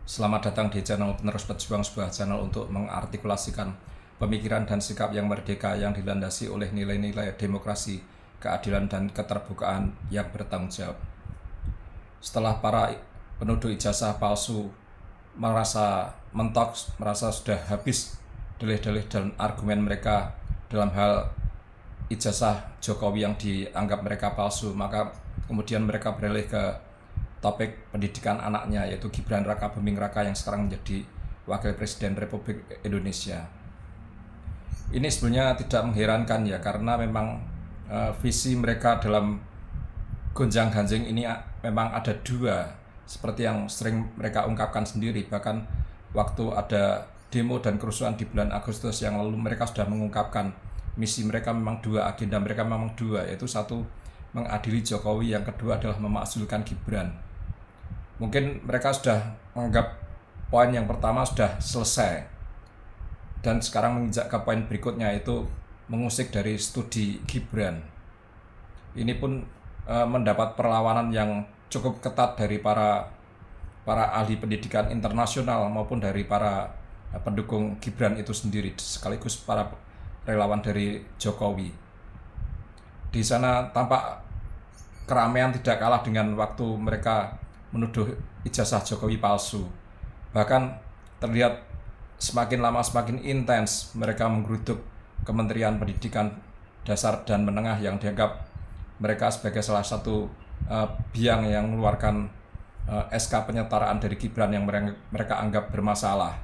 Selamat datang di channel Penerus Berjuang, sebuah channel untuk mengartikulasikan pemikiran dan sikap yang merdeka yang dilandasi oleh nilai-nilai demokrasi, keadilan, dan keterbukaan yang bertanggung jawab. Setelah para penuduh ijazah palsu merasa mentok, merasa sudah habis dalih-dalih dan argumen mereka dalam hal ijazah Jokowi yang dianggap mereka palsu, maka kemudian mereka beralih ke topik pendidikan anaknya, yaitu Gibran Raka Buming Raka yang sekarang menjadi Wakil Presiden Republik Indonesia. Ini sebenarnya tidak mengherankan ya, karena memang visi mereka dalam gonjang-ganjing ini memang ada dua, seperti yang sering mereka ungkapkan sendiri. Bahkan waktu ada demo dan kerusuhan di bulan Agustus yang lalu, mereka sudah mengungkapkan misi mereka memang dua, agenda mereka memang dua, yaitu satu mengadili Jokowi, yang kedua adalah memakzulkan Gibran. Mungkin mereka sudah menganggap poin yang pertama sudah selesai, dan sekarang menginjak ke poin berikutnya, yaitu mengusik dari studi Gibran. Ini pun mendapat perlawanan yang cukup ketat dari para ahli pendidikan internasional maupun dari para pendukung Gibran itu sendiri, sekaligus para relawan dari Jokowi. Di sana tampak keramaian tidak kalah dengan waktu mereka menuduh ijazah Jokowi palsu. Bahkan terlihat semakin lama semakin intens mereka menggeruduk Kementerian Pendidikan Dasar dan Menengah yang dianggap mereka sebagai salah satu biang yang mengeluarkan SK penyetaraan dari Gibran yang mereka anggap bermasalah.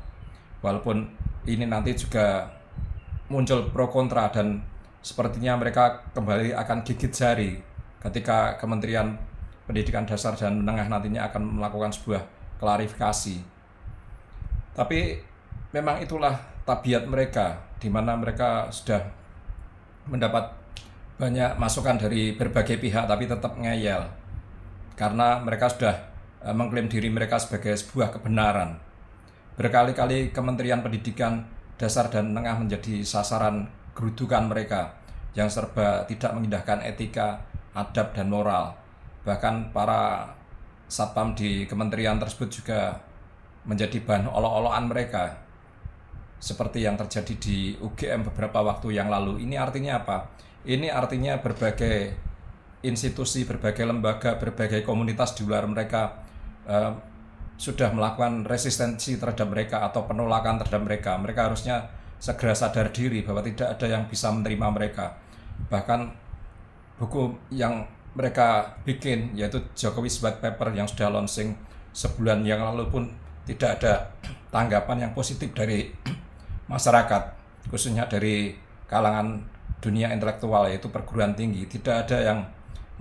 Walaupun ini nanti juga muncul pro kontra, dan sepertinya mereka kembali akan gigit jari ketika Kementerian Pendidikan Dasar dan Menengah nantinya akan melakukan sebuah klarifikasi. Tapi memang itulah tabiat mereka, di mana mereka sudah mendapat banyak masukan dari berbagai pihak tapi tetap ngeyel, karena mereka sudah mengklaim diri mereka sebagai sebuah kebenaran. Berkali-kali Kementerian Pendidikan Dasar dan Menengah menjadi sasaran gerudukan mereka yang serba tidak mengindahkan etika, adab, dan moral. Bahkan para satpam di kementerian tersebut juga menjadi bahan olok-olokan mereka, seperti yang terjadi di UGM beberapa waktu yang lalu. Ini artinya apa? Ini artinya berbagai institusi, berbagai lembaga, berbagai komunitas di luar mereka sudah melakukan resistensi terhadap mereka atau penolakan terhadap mereka. Mereka harusnya segera sadar diri bahwa tidak ada yang bisa menerima mereka. Bahkan buku yang mereka bikin, yaitu Jokowi White Paper yang sudah launching sebulan yang lalu, pun tidak ada tanggapan yang positif dari masyarakat, khususnya dari kalangan dunia intelektual, yaitu perguruan tinggi. Tidak ada yang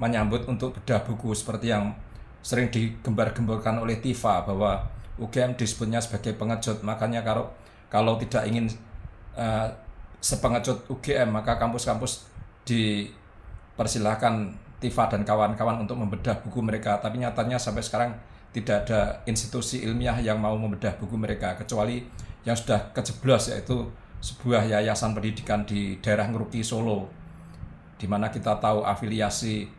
menyambut untuk bedah buku seperti yang sering digembar-gemborkan oleh Tifa, bahwa UGM disebutnya sebagai pengecut. Makanya kalau tidak ingin sepengecut UGM, maka kampus-kampus dipersilahkan Tifa dan kawan-kawan untuk membedah buku mereka. Tapi nyatanya sampai sekarang tidak ada institusi ilmiah yang mau membedah buku mereka, kecuali yang sudah kejeblos, yaitu sebuah yayasan pendidikan di daerah Ngeruki, Solo, di mana kita tahu afiliasi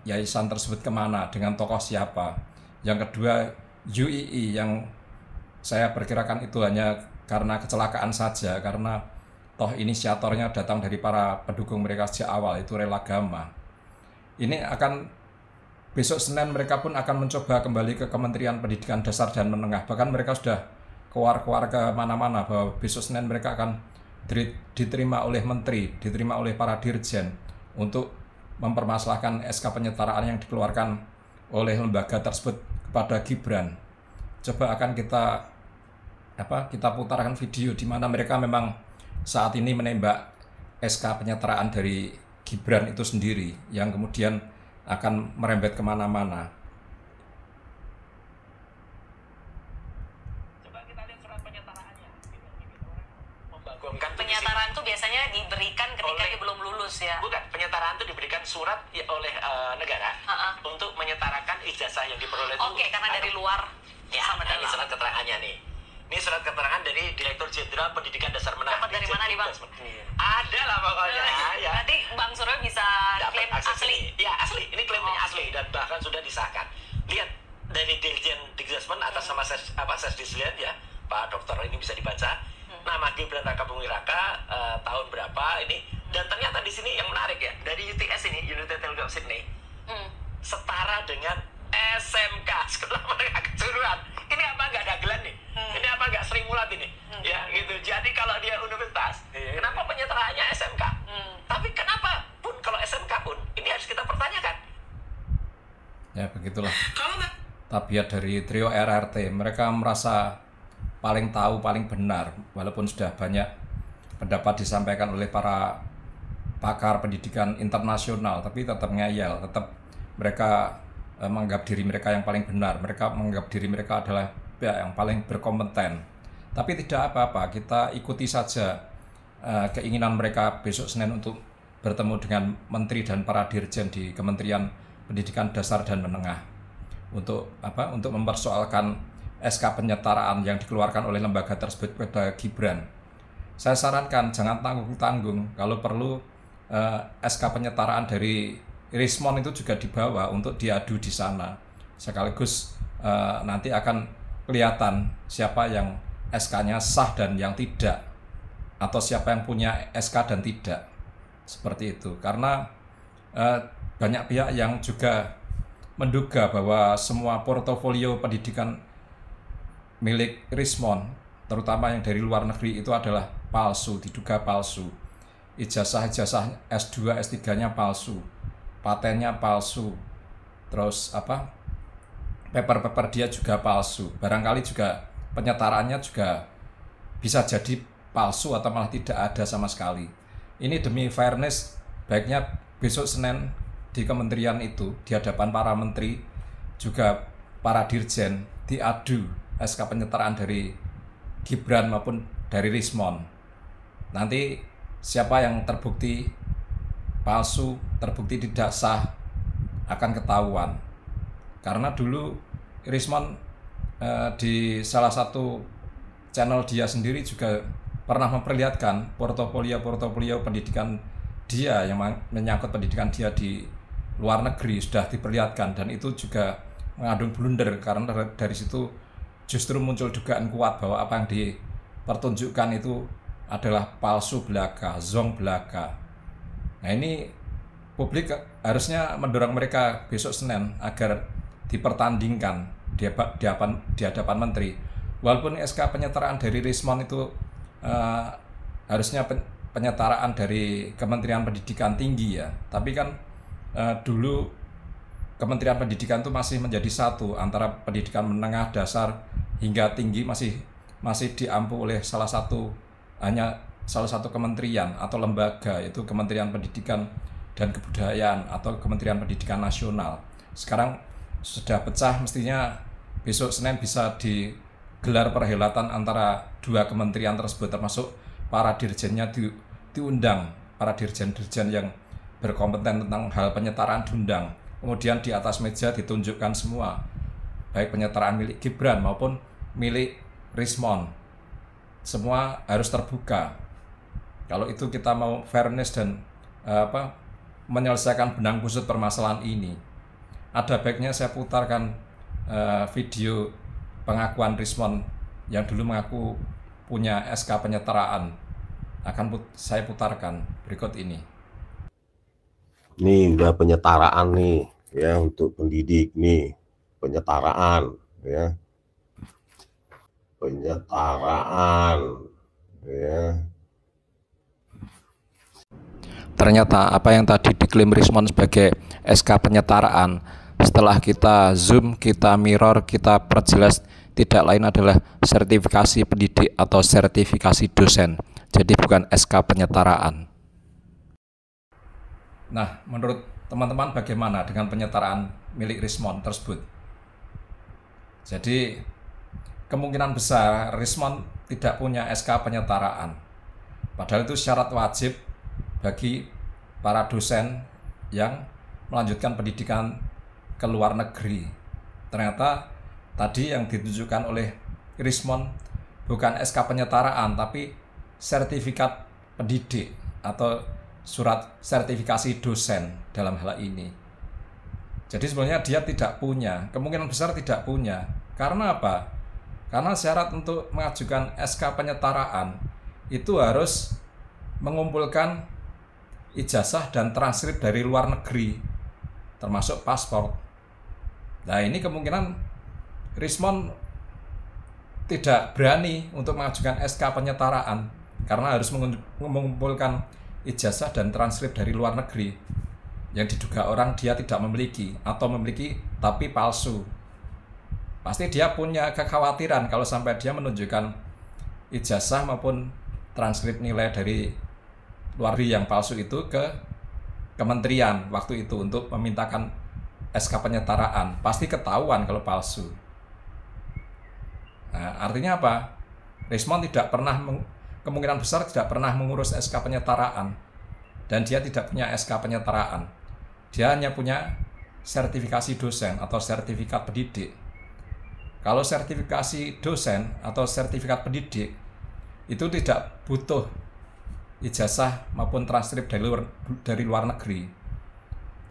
yayasan tersebut kemana, dengan tokoh siapa. Yang kedua, UII, yang saya perkirakan itu hanya karena kecelakaan saja, karena toh inisiatornya datang dari para pendukung mereka sejak awal, itu Relagama. Ini akan besok Senin mereka pun akan mencoba kembali ke Kementerian Pendidikan Dasar dan Menengah. Bahkan mereka sudah keluar ke mana-mana bahwa besok Senin mereka akan diterima oleh menteri, diterima oleh para dirjen untuk mempermasalahkan SK penyetaraan yang dikeluarkan oleh lembaga tersebut kepada Gibran. Coba akan kita putarkan video di mana mereka memang saat ini menembak SK penyetaraan dari Gibran itu sendiri, yang kemudian akan merembet kemana-mana. Coba kita lihat surat penyetaraannya. Penyetaraan itu biasanya diberikan ketika dia belum lulus ya? Bukan, penyetaraan itu diberikan surat oleh negara untuk menyetarakan ijazah yang diperoleh itu. Oke, karena dari luar ya, sama ini dalam. surat keterangannya nih. Ini surat keterangan dari Direktur Jenderal Pendidikan Dasar Menengah. Dapat dari mana nih, Bang? Ada lah pokoknya. Ya. Nanti Bang Suryo bisa klaim asli. Ya, asli. Ini klaimnya asli dan bahkan sudah disahkan. Lihat dari Dirjen Dikdasmen atas nama Sesdislian ya, Pak Dokter, ini bisa dibaca. Nama Gibran Rakabuming Raka, tahun berapa ini, dan ternyata di sini yang menarik ya, dari UTS ini, United Technical Sydney, setara dengan SMK, Sekolah Menengah Kejuruan. Ini apa nggak dagelan nih? Ini apa nggak Sri Mulat ini? Ya gitu. Jadi kalau dia universitas, kenapa penyetaraannya SMK? Tapi kenapa pun kalau SMK pun ini harus kita pertanyakan. Ya begitulah. Tabiat dari trio RRT, mereka merasa paling tahu, paling benar, walaupun sudah banyak pendapat disampaikan oleh para pakar pendidikan internasional, tapi tetap ngeyel, tetap mereka menganggap diri mereka yang paling benar, mereka menganggap diri mereka adalah pihak yang paling berkompeten. Tapi tidak apa-apa, kita ikuti saja keinginan mereka besok Senin untuk bertemu dengan menteri dan para dirjen di Kementerian Pendidikan Dasar dan Menengah untuk mempersoalkan SK penyetaraan yang dikeluarkan oleh lembaga tersebut pada Gibran. Saya sarankan jangan tanggung-tanggung, kalau perlu SK penyetaraan dari Rismon itu juga dibawa untuk diadu di sana. Sekaligus nanti akan kelihatan siapa yang SK-nya sah dan yang tidak, atau siapa yang punya SK dan tidak. Seperti itu. Karena banyak pihak yang juga menduga bahwa semua portofolio pendidikan milik Rismon, terutama yang dari luar negeri, itu adalah palsu, diduga palsu. Ijazah-ijazah S2, S3-nya palsu, patennya palsu, terus paper-paper dia juga palsu. Barangkali juga penyetaraannya juga bisa jadi palsu atau malah tidak ada sama sekali. Ini demi fairness, baiknya besok Senin di kementerian itu, di hadapan para menteri, juga para dirjen, diadu SK penyetaraan dari Gibran maupun dari Rismon. Nanti siapa yang terbukti palsu, terbukti tidak sah, akan ketahuan. Karena dulu Rismon di salah satu channel dia sendiri juga pernah memperlihatkan portofolio pendidikan dia yang menyangkut pendidikan dia di luar negeri sudah diperlihatkan, dan itu juga mengandung blunder karena dari situ justru muncul dugaan kuat bahwa apa yang dipertunjukkan itu adalah palsu belaka, zong belaka. Nah ini publik harusnya mendorong mereka besok Senin agar dipertandingkan di hadapan menteri. Walaupun SK penyetaraan dari Rismon itu harusnya penyetaraan dari Kementerian Pendidikan Tinggi ya, tapi kan dulu Kementerian Pendidikan itu masih menjadi satu antara pendidikan menengah, dasar hingga tinggi, masih diampu oleh salah satu kementerian atau lembaga, yaitu Kementerian Pendidikan dan Kebudayaan atau Kementerian Pendidikan Nasional. Sekarang sudah pecah, mestinya besok Senin bisa digelar perhelatan antara dua kementerian tersebut, termasuk para dirjennya diundang, para dirjen-dirjen yang berkompeten tentang hal penyetaraan diundang. Kemudian di atas meja ditunjukkan semua, baik penyetaraan milik Gibran maupun milik Rismon. Semua harus terbuka. Kalau itu kita mau fairness dan menyelesaikan benang kusut permasalahan ini, ada baiknya saya putarkan video pengakuan Rismon yang dulu mengaku punya SK penyetaraan. Saya putarkan berikut ini. Nih udah penyetaraan nih ya, untuk pendidik nih, penyetaraan ya, penyetaraan ya. Ternyata apa yang tadi diklaim Rismon sebagai SK penyetaraan, setelah kita zoom, kita mirror, kita perjelas, tidak lain adalah sertifikasi pendidik atau sertifikasi dosen. Jadi bukan SK penyetaraan. Nah, menurut teman-teman bagaimana dengan penyetaraan milik Rismon tersebut? Jadi kemungkinan besar Rismon tidak punya SK penyetaraan. Padahal itu syarat wajib bagi para dosen yang melanjutkan pendidikan ke luar negeri. Ternyata tadi yang ditunjukkan oleh Rismon bukan SK penyetaraan, tapi sertifikat pendidik atau surat sertifikasi dosen dalam hal ini. Jadi sebenarnya dia tidak punya, kemungkinan besar tidak punya. Karena apa? Karena syarat untuk mengajukan SK penyetaraan itu harus mengumpulkan ijazah dan transkrip dari luar negeri, termasuk paspor. Nah ini kemungkinan Rismond tidak berani untuk mengajukan SK penyetaraan karena harus mengumpulkan ijazah dan transkrip dari luar negeri yang diduga orang dia tidak memiliki atau memiliki tapi palsu. Pasti dia punya kekhawatiran kalau sampai dia menunjukkan ijazah maupun transkrip nilai dari luar negeri yang palsu itu ke kementerian waktu itu untuk memintakan SK penyetaraan. Pasti ketahuan kalau palsu. Nah, artinya apa? Rismond tidak pernah, kemungkinan besar tidak pernah mengurus SK penyetaraan. Dan dia tidak punya SK penyetaraan. Dia hanya punya sertifikasi dosen atau sertifikat pendidik. Kalau sertifikasi dosen atau sertifikat pendidik itu tidak butuh ijazah maupun transkrip dari luar negeri.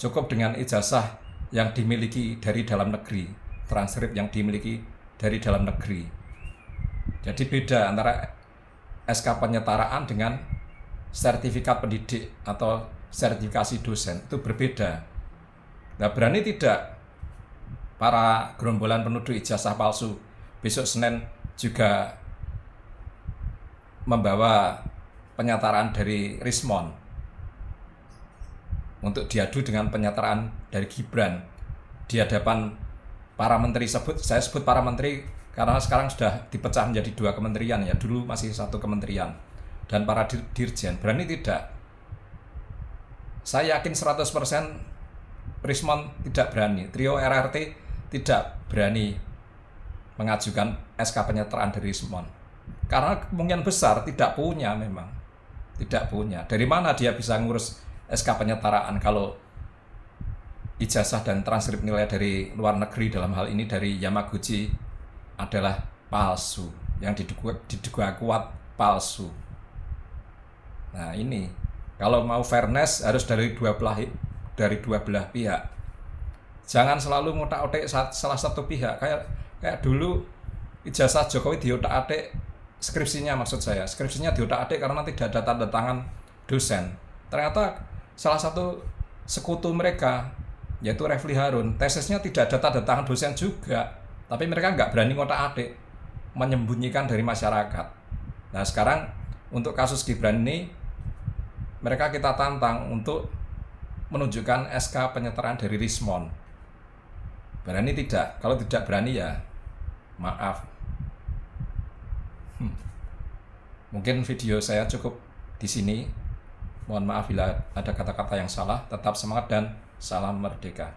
Cukup dengan ijazah yang dimiliki dari dalam negeri, transkrip yang dimiliki dari dalam negeri. Jadi beda antara SK penyetaraan dengan sertifikat pendidik atau sertifikasi dosen, itu berbeda. Nah, berani tidak para gerombolan penuduh ijazah palsu besok Senin juga membawa penyetaraan dari Rismond untuk diadu dengan penyetaraan dari Gibran di hadapan para menteri. Saya sebut para menteri karena sekarang sudah dipecah menjadi 2 kementerian ya, dulu masih 1 kementerian, dan para dirjen. Berani tidak? Saya yakin 100% Rismond tidak berani, trio RRT tidak berani mengajukan SK penyetaraan dari Rismond karena kemungkinan besar tidak punya, memang tidak punya. Dari mana dia bisa ngurus SK penyetaraan kalau ijazah dan transkrip nilai dari luar negeri, dalam hal ini dari Yamaguchi, adalah palsu, yang diduga kuat palsu. Nah ini kalau mau fairness harus dari dua belah pihak. Jangan selalu ngotak-atik salah satu pihak. Kayak dulu ijazah Jokowi diotak-atik, skripsinya maksud saya, skripsinya diotak-atik karena tidak ada tanda tangan dosen. Ternyata salah satu sekutu mereka, yaitu Refli Harun, tesisnya tidak ada tanda tangan dosen juga, tapi mereka nggak berani ngotak-atik, menyembunyikan dari masyarakat. Nah sekarang untuk kasus Gibran ini, mereka kita tantang untuk menunjukkan SK penyetaraan dari Rismond. Berani tidak? Kalau tidak berani ya maaf. Mungkin video saya cukup di sini. Mohon maaf bila ada kata-kata yang salah. Tetap semangat dan salam merdeka.